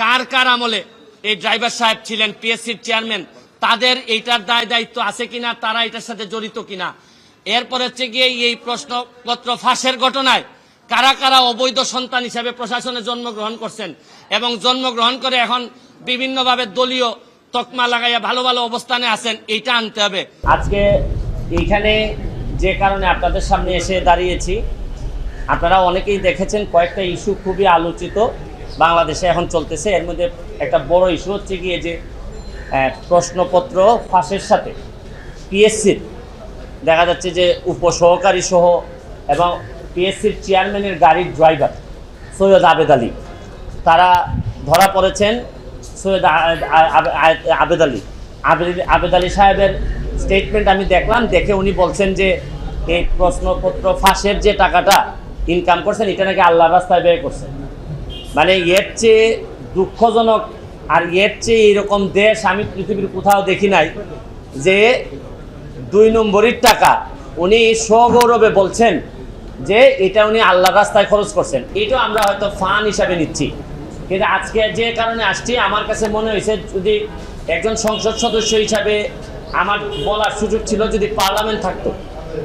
কার কার আমলে এই ড্রাইভার সাহেব ছিলেন পিএসসির চেয়ারম্যান, তাদের এইটার দায় দায়িত্ব আছে কিনা, তারা এটার সাথে জড়িত কিনা। এরপর হচ্ছে গিয়ে এই প্রশ্নপত্র ফাঁসের ঘটনায় কারা কারা অবৈধ সন্তান হিসেবে প্রশাসনে জন্মগ্রহণ করছেন এবং জন্মগ্রহণ করে এখন বিভিন্নভাবে দলীয় তকমা লাগাইয়া ভালো ভালো অবস্থানে আছেন, এইটা আনতে হবে। আজকে এইখানে যে কারণে আপনাদের সামনে এসে দাঁড়িয়েছি, আপনারা অনেকেই দেখেছেন কয়েকটা ইস্যু খুবই আলোচিত বাংলাদেশে এখন চলতেছে। এর মধ্যে একটা বড় ইস্যু হচ্ছে গিয়ে যে প্রশ্নপত্র ফাঁসের সাথে পিএসসির দেখা যাচ্ছে যে উপসহকারী সহ এবং পিএসসির চেয়ারম্যানের গাড়ির ড্রাইভার সৈয়দ আবেদ আলী, তারা ধরা পড়েছেন। সৈয়দ আবেদ আলী সাহেবের স্টেটমেন্ট আমি দেখলাম, দেখে উনি বলছেন যে এই প্রশ্নপত্র ফাঁসের যে টাকাটা ইনকাম করছেন এটা নাকি আল্লাহর রাস্তায় ব্যয় করছেন। মানে এর চেয়ে দুঃখজনক আর এর চেয়ে এরকম দেশ আমি পৃথিবীর কোথাও দেখি নাই যে 2 নম্বরের টাকা উনি সগৌরবে বলছেন যে এটা উনি আল্লাহর রাস্তায় খরচ করছেন। এটা আমরা হয়তো ফান হিসাবে নিচ্ছি, কিন্তু আজকে যে কারণে আসছি আমার কাছে মনে হয়েছে যদি একজন সংসদ সদস্য হিসাবে আমার বলার সুযোগ ছিল, যদি পার্লামেন্ট থাকতো।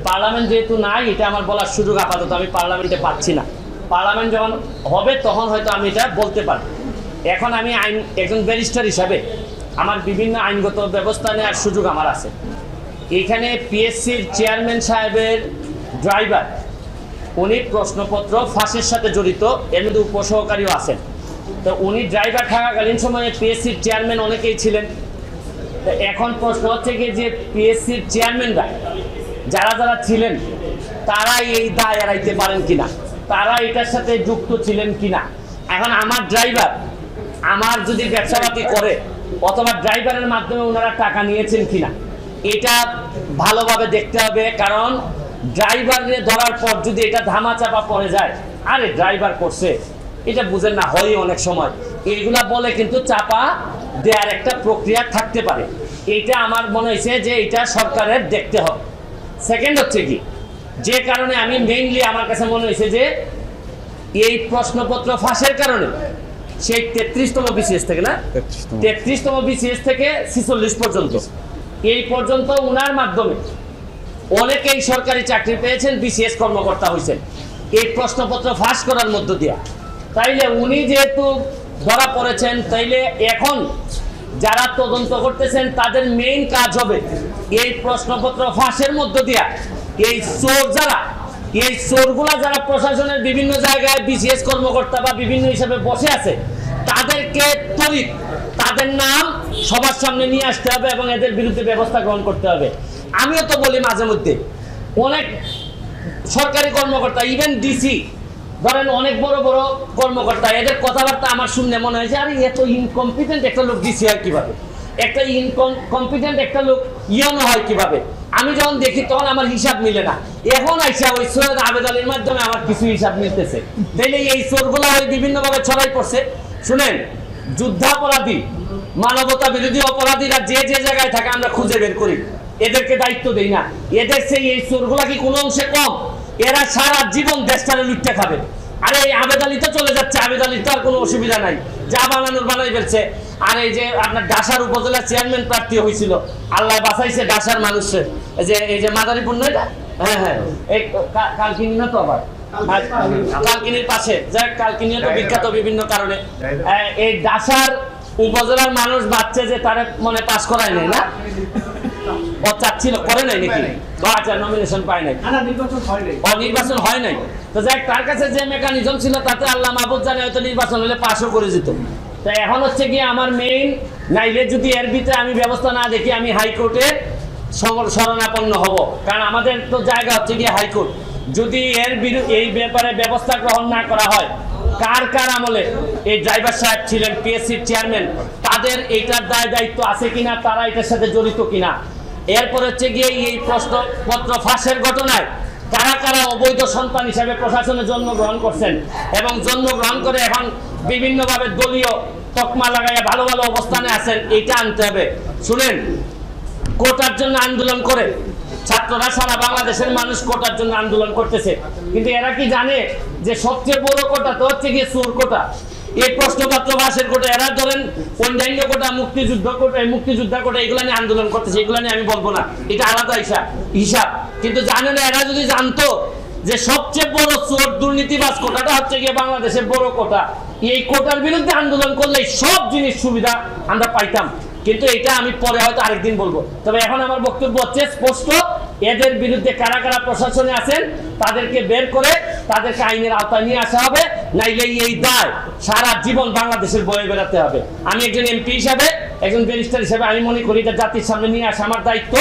পার্লামেন্ট যেহেতু নাই, এটা আমার বলার সুযোগ আপাতত আমি পার্লামেন্টে পাচ্ছি না। পার্লামেন্ট যখন হবে তখন হয়তো আমি এটা বলতে পারব। এখন আমি একজন ব্যারিস্টার হিসাবে আমার বিভিন্ন আইনগত ব্যবস্থা নেওয়ার সুযোগ আমার আছে। এখানে পিএসসির চেয়ারম্যান সাহেবের ড্রাইভার উনি প্রশ্নপত্র ফাঁসের সাথে জড়িত, এর মধ্যে উপসহকারীও আছেন। তো উনি ড্রাইভার থাকাকালীন সময়ে পিএসসির চেয়ারম্যান অনেকেই ছিলেন। এখন প্রশ্ন হচ্ছে কি যে পিএসসির চেয়ারম্যানরা যারা যারা ছিলেন তারা এই দায় এড়াইতে পারেন কিনা, তারা এটার সাথে যুক্ত ছিলেন কিনা। এখন আমার ড্রাইভার আমার যদি ব্যবসাপাতি করে অথবা ড্রাইভারের মাধ্যমে ওনারা টাকা নিয়েছেন কিনা এটা ভালোভাবে দেখতে হবে। কারণ ড্রাইভারে ধরার পর যদি এটা ধামাচাপা পড়ে যায়, আরে ড্রাইভার করছে এটা বুঝেন না, হয় অনেক সময় এইগুলা বলে কিন্তু চাপা দেওয়ার একটা প্রক্রিয়া থাকতে পারে। এইটা আমার মনে হয়েছে যে এটা সরকারের দেখতে হবে। সেকেন্ড হচ্ছে কি, যে কারণে আমি মেইনলি আমার কাছে মনে হয়েছে যে এই প্রশ্নপত্র ফাঁসের কারণে সেই 33তম বিসিএস থেকে না 33তম বিসিএস থেকে 46 পর্যন্ত এই পর্যন্ত উনার মাধ্যমে অনেকেই সরকারি চাকরি পেয়েছেন, বিসিএস কর্মকর্তা হয়েছেন এই প্রশ্নপত্র ফাঁস করার মধ্য দিয়ে। তাইলে উনি যেহেতু ধরা পড়েছেন, তাইলে এখন যারা তদন্ত করতেছেন তাদের মেইন কাজ হবে এই প্রশ্নপত্র ফাঁসের মধ্য দিয়া এই চোর যারা, এই চোরগুলা যারা প্রশাসনের বিভিন্ন জায়গায় বিসিএস কর্মকর্তা বা বিভিন্ন হিসাবে বসে আছে, তাদেরকে ত্বরিত তাদের নাম সবার সামনে নিয়ে আসতে হবে এবং এদের বিরুদ্ধে ব্যবস্থা গ্রহণ করতে হবে। আমিও তো বলি মাঝে মধ্যে অনেক সরকারি কর্মকর্তা, ইভেন ডিসি ধরেন অনেক বড় বড় কর্মকর্তা, এদের কথাবার্তা আমার শুনলে মনে হয়েছে আরে এত ইনকম্পিটেন্ট একটা লোক ডিসি হয় কিভাবে, একটা ইনকম্পিটেন্ট একটা লোক ইয়নো হয় কিভাবে। আমি যখন দেখি তখন আমার হিসাব মিলে না। এখন আইসা ওই সৈয়দ আবেদ আলীর মাধ্যমে আমার কিছু হিসাব মিলতেছে। তাইলে এই চোরগুলা ওই বিভিন্নভাবে ছড়াই পড়ছে। শুনেন, যুদ্ধাপরাধী মানবতা বিরোধী অপরাধীরা যে যে জায়গায় থাকে আমরা খুঁজে বের করি, এদেরকে দায়িত্ব দেই না। এদের সেই এই চোরগুলা কি কোনো অংশে কম? এরা সারা জীবন দেশটারে লুটতে খাবে। আরে এই আবেদ আলী তো চলে যাচ্ছে, আবেদ আলীর তো আর কোনো অসুবিধা নাই, যা বানানোর বানাই ফেলছে। আর এই যে আপনার ডাসার উপজেলার চেয়ারম্যান প্রার্থী হয়েছিল, আল্লাহ বাঁচাইছে ডাসার মানুষের, এই যে মাদারীপুর নয়, হ্যাঁ হ্যাঁ এই কালকিনি না তো আবার কালকিনির পাশে, যাক কালকিনিও তো বিখ্যাত বিভিন্ন কারণে। এই ডাসার উপজেলার মানুষ বাচ্চা যে তারা মনে পাস করায় নাই না, ও চাচ্ছিল করে নাই নাকি, আচ্ছা নমিনেশন পায় নাই, নির্বাচন হয় নাই। তো যাক তার কাছে যে মেকানিজম ছিল তাতে আল্লাহ মাহবুব জানে হয়তো নির্বাচন হলে পাসও করে যেত। তো এখন হচ্ছে কি আমার মেইন, নাইলে যদি এর ভিতরে আমি ব্যবস্থা না দেখি আমি হাইকোর্টের শরণাপন্ন হব। কারণ আমাদের তো জায়গা হচ্ছে গিয়ে হাইকোর্ট। যদি এই ব্যাপারে ব্যবস্থা গ্রহণ না করা হয়, কার কার আমলে এই ড্রাইভার সাহেব ছিলেন পিএসসির চেয়ারম্যান, তাদের এইটার দায় দায়িত্ব আছে কিনা, তারা এটার সাথে জড়িত কিনা। এরপর হচ্ছে গিয়ে এই প্রশ্নপত্র ফাঁসের ঘটনায় কারা কারা অবৈধ সন্তান হিসাবে প্রশাসনে জন্মগ্রহণ করছেন এবং জন্মগ্রহণ করে এখন বিভিন্নভাবে দলীয় তকমা লাগাইয়া ভালো ভালো অবস্থানে আছেন, এইটা আনতে হবে। শুনেন, কোটার জন্য আন্দোলন করে ছাত্ররা, সারা বাংলাদেশের মানুষ কোটার জন্য আন্দোলন করতেছে, কিন্তু এরা কি জানে যে সবচেয়ে বড় কোটা তো হচ্ছে গিয়ে চোর কোটা, এই প্রশ্নপত্র ফাঁসের কোটা। এরা অন্যান্য কোটা, মুক্তিযোদ্ধা কোটা এগুলা নিয়ে আন্দোলন করতেছে, এগুলা নিয়ে আমি বলবো না, এটা আলাদা হিসাব। কিন্তু জানে না, এরা যদি জানতো যে সবচেয়ে বড় চোর দুর্নীতিবাজ কোটাটা হচ্ছে গিয়ে বাংলাদেশের বড় কোটা, এই কোটার বিরুদ্ধে আন্দোলন করলে সব জিনিস সুবিধা আমরা পাইতাম। কিন্তু এটা আমি পরে হয়তো আরেকদিন বলবো। তবে এখন আমার বক্তব্য হচ্ছে স্পষ্ট, এদের বিরুদ্ধে কারা কারা প্রশাসনে আছেন তাদেরকে বের করে তাদেরকে আইনের আওতায় নিয়ে আসা হবে, নাইলে এই দায় সারা জীবন বাংলাদেশের বয়ে বেড়াতে হবে। আমি একজন এমপি হিসাবে, একজন ব্যারিস্টার হিসাবে আমি মনে করি এটা জাতির সামনে নিয়ে আসা আমার দায়িত্ব।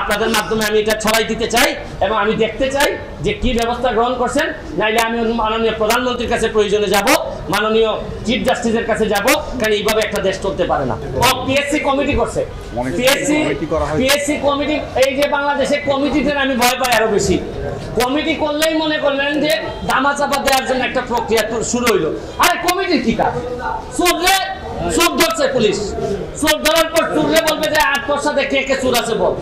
আপনাদের মাধ্যমে আমি এটা ছড়াই দিতে চাই এবং আমি দেখতে চাই যে কি ব্যবস্থা গ্রহণ করছেন। নাইলে আমি মাননীয় প্রধানমন্ত্রীর কাছে প্রয়োজনে যাব, মাননীয় চিফ জাস্টিসের কাছে যাব, কারণ এইভাবে একটা দেশ চলতে পারে না। পিএসসি কমিটি করছে, পিএসসি কমিটি, এই যে বাংলাদেশের কমিটিতে আমি ভয় পাই আরো বেশি। কমিটি করলেই মনে করলেন যে দামাচাপা দেওয়ার জন্য একটা প্রক্রিয়া শুরু হইলো। আরে কমিটির কি কাজ? চোর ধরছে পুলিশ, চোর ধরার পর চোররে বলবে যে তোর সাথে কে কে চোর আছে বল।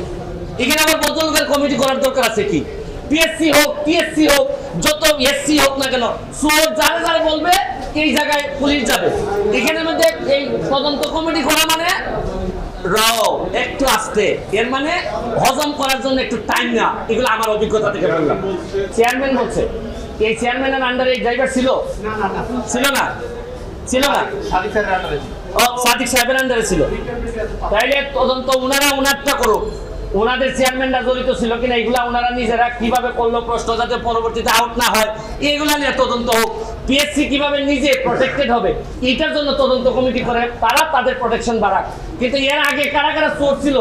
এখানে আবার বদলকার কমিটি করার দরকার আছে কি? পিএসসি হোক, টিএসসি হোক, যত এসসি হোক না কেন, চোর যারা যারা বলবে এই জায়গায় পুলিশ যাবে। এখানে মধ্যে এই তদন্ত কমিটি করা মানে একটু আসতে, এর মানে হজম করার জন্য একটু টাইম না। এগুলো আমার অভিজ্ঞতা থেকে বললাম। চেয়ারম্যান বলছে, এই চেয়ারম্যানের আন্ডারে এই ড্রাইভার ছিল না? সাদিক সাহেবের আন্ডারে ছিল। তাইলে তদন্ত উনারটা করুক, ওনাদের চেয়ারম্যানরা জড়িত ছিল কিনা এগুলা ওনারা নিজেরা কিভাবে করলো, প্রশ্ন যাতে পরবর্তীতে আউট না হয় এগুলা নিয়ে তদন্ত হোক। পিএসসি কিভাবে নিজে প্রটেক্টেড হবে এটার জন্য তদন্ত কমিটি করে তারা তাদের প্রোটেকশন বাড়াক। কিন্তু এর আগে কারা কারা চোর ছিল,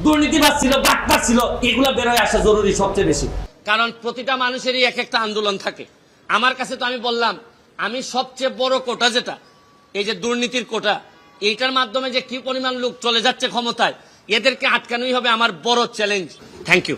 দুর্নীতিবাজ ছিল, বাটপার ছিল, এগুলা বেরোয় আসা জরুরি সবচেয়ে বেশি। কারণ প্রতিটা মানুষেরই এক একটা আন্দোলন থাকে। আমার কাছে তো আমি বললাম, আমি সবচেয়ে বড় কোটা যেটা এই যে দুর্নীতির কোটা, এইটার মাধ্যমে যে কি পরিমাণ লোক চলে যাচ্ছে ক্ষমতায়, এদেরকে আটকানোই হবে আমার বড় চ্যালেঞ্জ। Thank you.